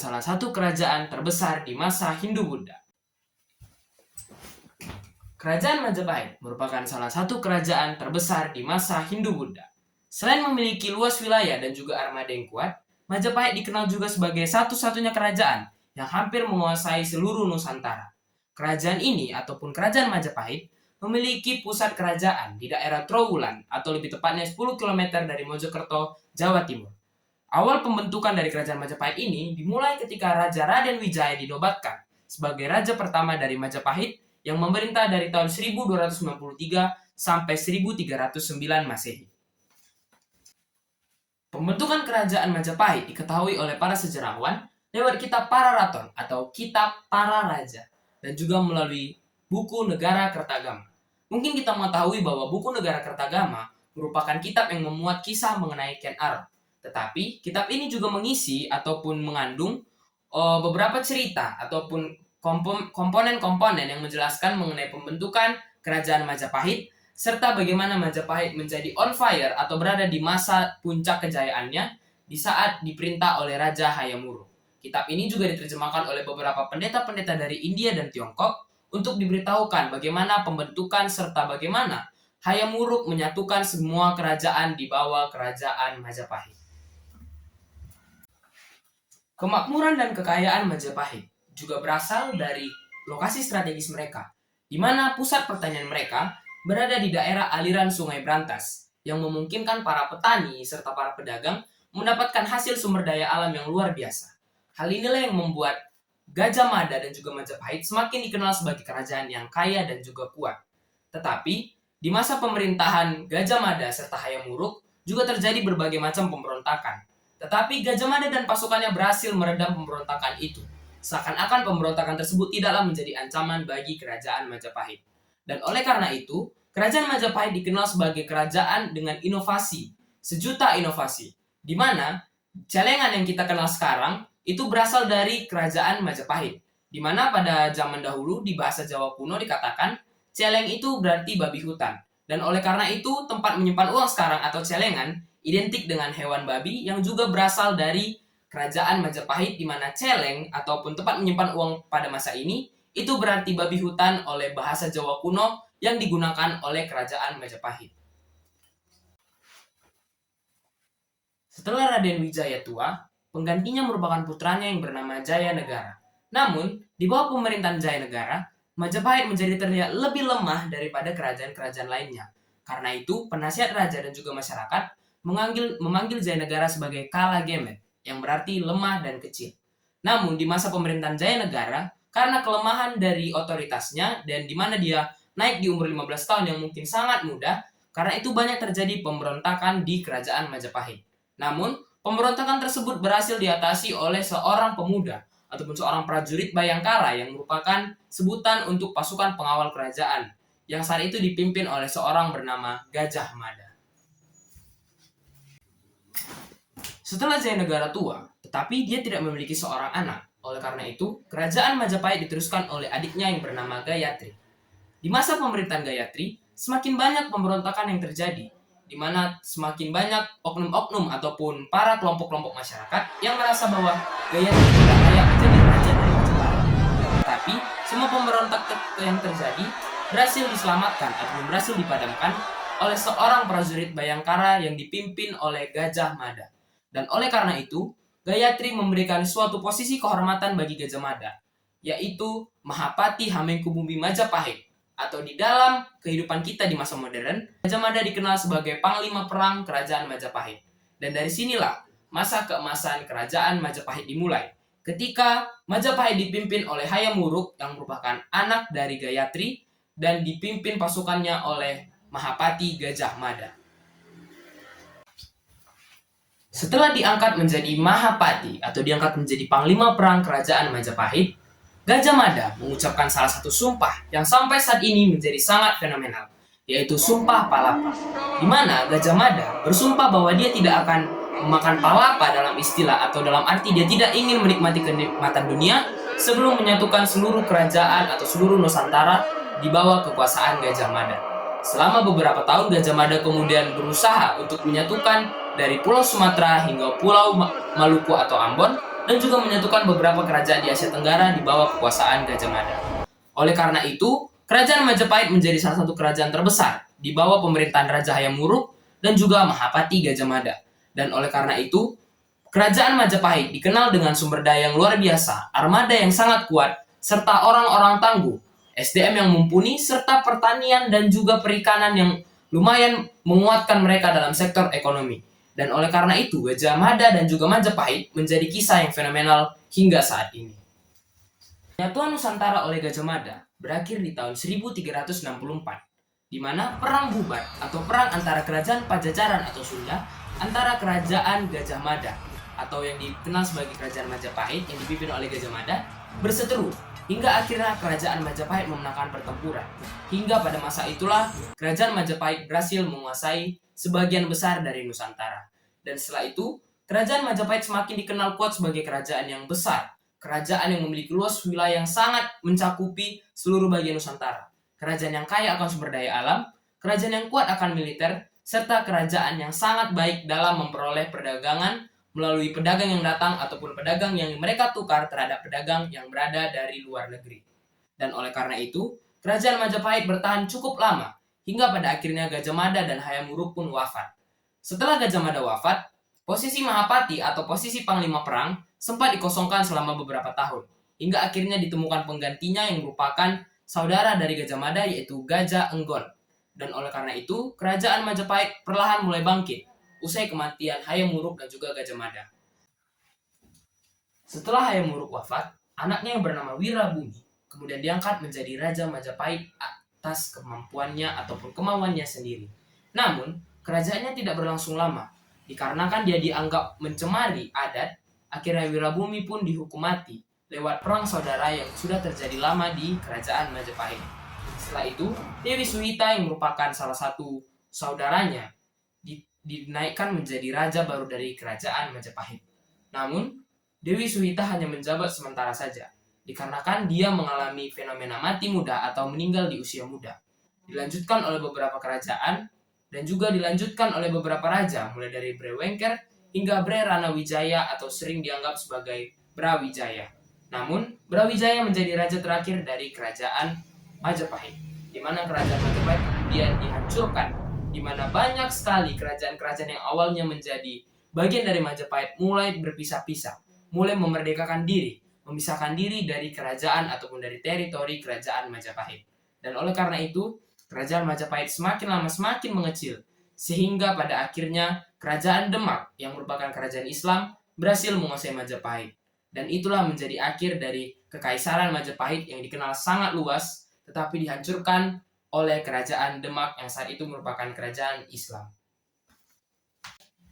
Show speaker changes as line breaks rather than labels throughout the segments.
salah satu kerajaan terbesar di masa Hindu-Buddha. Kerajaan Majapahit merupakan salah satu kerajaan terbesar di masa Hindu-Buddha. Selain memiliki luas wilayah dan juga armada yang kuat, Majapahit dikenal juga sebagai satu-satunya kerajaan yang hampir menguasai seluruh Nusantara. Kerajaan ini ataupun Kerajaan Majapahit memiliki pusat kerajaan di daerah Trowulan atau lebih tepatnya 10 km dari Mojokerto, Jawa Timur. Awal pembentukan dari Kerajaan Majapahit ini dimulai ketika Raja Raden Wijaya dinobatkan sebagai raja pertama dari Majapahit yang memerintah dari tahun 1293 sampai 1309 Masehi. Pembentukan Kerajaan Majapahit diketahui oleh para sejarawan lewat kitab Pararaton atau kitab para raja dan juga melalui buku Negara Kertagama. Mungkin kita mengetahui bahwa buku Negara Kertagama merupakan kitab yang memuat kisah mengenai Ken Arok. Tetapi kitab ini juga mengisi ataupun mengandung beberapa cerita ataupun komponen-komponen yang menjelaskan mengenai pembentukan Kerajaan Majapahit serta bagaimana Majapahit menjadi on fire atau berada di masa puncak kejayaannya di saat diperintah oleh Raja Hayam Wuruk. Kitab ini juga diterjemahkan oleh beberapa pendeta-pendeta dari India dan Tiongkok untuk diberitahukan bagaimana pembentukan serta bagaimana Hayam Wuruk menyatukan semua kerajaan di bawah Kerajaan Majapahit. Kemakmuran dan kekayaan Majapahit juga berasal dari lokasi strategis mereka, di mana pusat pertanian mereka berada di daerah aliran Sungai Brantas, yang memungkinkan para petani serta para pedagang mendapatkan hasil sumber daya alam yang luar biasa. Hal inilah yang membuat Gajah Mada dan juga Majapahit semakin dikenal sebagai kerajaan yang kaya dan juga kuat. Tetapi, di masa pemerintahan Gajah Mada serta Hayam Wuruk juga terjadi berbagai macam pemberontakan. Tetapi Gajah Mada dan pasukannya berhasil meredam pemberontakan itu. Seakan-akan pemberontakan tersebut tidaklah menjadi ancaman bagi Kerajaan Majapahit. Dan oleh karena itu, Kerajaan Majapahit dikenal sebagai kerajaan dengan inovasi, sejuta inovasi. Di mana celengan yang kita kenal sekarang itu berasal dari Kerajaan Majapahit. Di mana pada zaman dahulu di bahasa Jawa kuno dikatakan celeng itu berarti babi hutan. Dan oleh karena itu tempat menyimpan uang sekarang atau celengan identik dengan hewan babi yang juga berasal dari Kerajaan Majapahit, di mana celeng ataupun tempat menyimpan uang pada masa ini itu berarti babi hutan oleh bahasa Jawa kuno yang digunakan oleh Kerajaan Majapahit. Setelah Raden Wijaya tua, penggantinya merupakan putranya yang bernama Jaya Negara. Namun, di bawah pemerintahan Jaya Negara, Majapahit menjadi terlihat lebih lemah daripada kerajaan-kerajaan lainnya. Karena itu, penasihat raja dan juga masyarakat memanggil Jaya Negara sebagai Kala Gemet, yang berarti lemah dan kecil. Namun, di masa pemerintahan Jaya Negara, karena kelemahan dari otoritasnya dan di mana dia naik di umur 15 tahun yang mungkin sangat muda, karena itu banyak terjadi pemberontakan di Kerajaan Majapahit. Namun, pemberontakan tersebut berhasil diatasi oleh seorang pemuda ataupun seorang prajurit Bayangkara yang merupakan sebutan untuk pasukan pengawal kerajaan yang saat itu dipimpin oleh seorang bernama Gajah Mada. Setelah Jaya Negara tua, tetapi dia tidak memiliki seorang anak. Oleh karena itu, Kerajaan Majapahit diteruskan oleh adiknya yang bernama Gayatri. Di masa pemerintahan Gayatri, semakin banyak pemberontakan yang terjadi, di mana semakin banyak oknum-oknum ataupun para kelompok-kelompok masyarakat yang merasa bahwa Gayatri tidak layak menjadi raja dari Majapahit. Tetapi, semua pemberontak yang terjadi berhasil diselamatkan ataupun berhasil dipadamkan oleh seorang prajurit Bayangkara yang dipimpin oleh Gajah Mada. Dan oleh karena itu, Gayatri memberikan suatu posisi kehormatan bagi Gajah Mada, yaitu Mahapati Hamengkubumi Majapahit, atau di dalam kehidupan kita di masa modern, Gajah Mada dikenal sebagai Panglima Perang Kerajaan Majapahit. Dan dari sinilah masa keemasan Kerajaan Majapahit dimulai, ketika Majapahit dipimpin oleh Hayam Wuruk yang merupakan anak dari Gayatri dan dipimpin pasukannya oleh Mahapati Gajah Mada. Setelah diangkat menjadi Mahapati atau diangkat menjadi Panglima Perang Kerajaan Majapahit, Gajah Mada mengucapkan salah satu sumpah yang sampai saat ini menjadi sangat fenomenal, yaitu Sumpah Palapa, di mana Gajah Mada bersumpah bahwa dia tidak akan memakan palapa dalam istilah atau dalam arti dia tidak ingin menikmati kenikmatan dunia sebelum menyatukan seluruh kerajaan atau seluruh Nusantara di bawah kekuasaan Gajah Mada. Selama beberapa tahun, Gajah Mada kemudian berusaha untuk menyatukan dari Pulau Sumatera hingga Pulau Maluku atau Ambon dan juga menyatukan beberapa kerajaan di Asia Tenggara di bawah kekuasaan Gajah Mada. Oleh karena itu, Kerajaan Majapahit menjadi salah satu kerajaan terbesar di bawah pemerintahan Raja Hayam Wuruk dan juga Mahapati Gajah Mada. Dan oleh karena itu, Kerajaan Majapahit dikenal dengan sumber daya yang luar biasa, armada yang sangat kuat, serta orang-orang tangguh, SDM yang mumpuni, serta pertanian dan juga perikanan yang lumayan menguatkan mereka dalam sektor ekonomi. Dan oleh karena itu, Gajah Mada dan juga Majapahit menjadi kisah yang fenomenal hingga saat ini. Penyatuan Nusantara oleh Gajah Mada berakhir di tahun 1364, di mana perang bubat atau perang antara kerajaan Pajajaran atau Sunda antara kerajaan Gajah Mada atau yang dikenal sebagai kerajaan Majapahit yang dipimpin oleh Gajah Mada berseteru hingga akhirnya kerajaan Majapahit memenangkan pertempuran. Hingga pada masa itulah kerajaan Majapahit berhasil menguasai sebagian besar dari Nusantara. Dan setelah itu, kerajaan Majapahit semakin dikenal kuat sebagai kerajaan yang besar, kerajaan yang memiliki luas wilayah yang sangat mencakupi seluruh bagian Nusantara, kerajaan yang kaya akan sumber daya alam, kerajaan yang kuat akan militer, serta kerajaan yang sangat baik dalam memperoleh perdagangan melalui pedagang yang datang ataupun pedagang yang mereka tukar terhadap pedagang yang berada dari luar negeri. Dan oleh karena itu, kerajaan Majapahit bertahan cukup lama, hingga pada akhirnya Gajah Mada dan Hayam Wuruk pun wafat. Setelah Gajah Mada wafat, posisi Mahapati atau posisi Panglima Perang sempat dikosongkan selama beberapa tahun, hingga akhirnya ditemukan penggantinya yang merupakan saudara dari Gajah Mada yaitu Gajah Enggon. Dan oleh karena itu, kerajaan Majapahit perlahan mulai bangkit usai kematian Hayam Wuruk dan juga Gajah Mada. Setelah Hayam Wuruk wafat, anaknya yang bernama Wirabumi kemudian diangkat menjadi Raja Majapahit atas kemampuannya ataupun kemauannya sendiri. Namun, kerajaannya tidak berlangsung lama, dikarenakan dia dianggap mencemari adat. Akhirnya Wirabumi pun dihukum mati lewat perang saudara yang sudah terjadi lama di kerajaan Majapahit. Setelah itu, Dewi Suhita yang merupakan salah satu saudaranya dinaikkan menjadi raja baru dari kerajaan Majapahit. Namun, Dewi Suhita hanya menjabat sementara saja, dikarenakan dia mengalami fenomena mati muda atau meninggal di usia muda. Dilanjutkan oleh beberapa kerajaan, dan juga dilanjutkan oleh beberapa raja, mulai dari Brewengker hingga Bre Ranawijaya atau sering dianggap sebagai Brawijaya. Namun, Brawijaya menjadi raja terakhir dari kerajaan Majapahit, di mana kerajaan Majapahit kemudian dihancurkan, di mana banyak sekali kerajaan-kerajaan yang awalnya menjadi bagian dari Majapahit mulai berpisah-pisah, mulai memerdekakan diri, memisahkan diri dari kerajaan ataupun dari teritori kerajaan Majapahit. Dan oleh karena itu, kerajaan Majapahit semakin lama semakin mengecil, sehingga pada akhirnya kerajaan Demak yang merupakan kerajaan Islam berhasil menguasai Majapahit. Dan itulah menjadi akhir dari kekaisaran Majapahit yang dikenal sangat luas, tetapi dihancurkan oleh kerajaan Demak yang saat itu merupakan kerajaan Islam.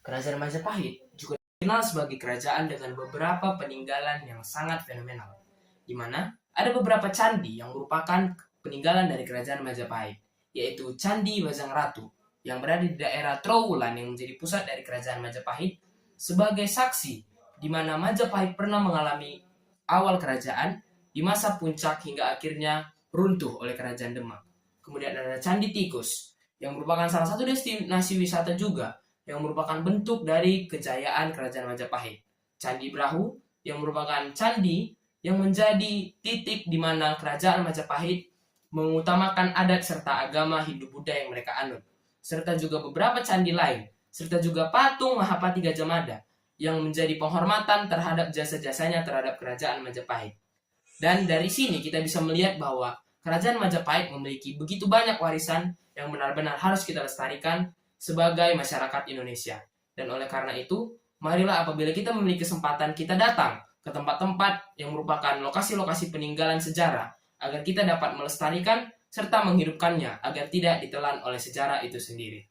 Kerajaan Majapahit juga dikenal sebagai kerajaan dengan beberapa peninggalan yang sangat fenomenal, di mana ada beberapa candi yang merupakan peninggalan dari kerajaan Majapahit, yaitu Candi Bajang Ratu yang berada di daerah Trowulan yang menjadi pusat dari kerajaan Majapahit sebagai saksi di mana Majapahit pernah mengalami awal kerajaan di masa puncak hingga akhirnya runtuh oleh kerajaan Demak. Kemudian ada Candi Tikus yang merupakan salah satu destinasi wisata juga yang merupakan bentuk dari kejayaan kerajaan Majapahit. Candi Brahu yang merupakan candi yang menjadi titik di mana kerajaan Majapahit mengutamakan adat serta agama Hindu-Buddha yang mereka anut. Serta juga beberapa candi lain, serta juga patung Mahapati Gajah Mada yang menjadi penghormatan terhadap jasa-jasanya terhadap kerajaan Majapahit. Dan dari sini kita bisa melihat bahwa kerajaan Majapahit memiliki begitu banyak warisan yang benar-benar harus kita lestarikan sebagai masyarakat Indonesia. Dan oleh karena itu, marilah apabila kita memiliki kesempatan kita datang ke tempat-tempat yang merupakan lokasi-lokasi peninggalan sejarah agar kita dapat melestarikan serta menghidupkannya agar tidak ditelan oleh sejarah itu sendiri.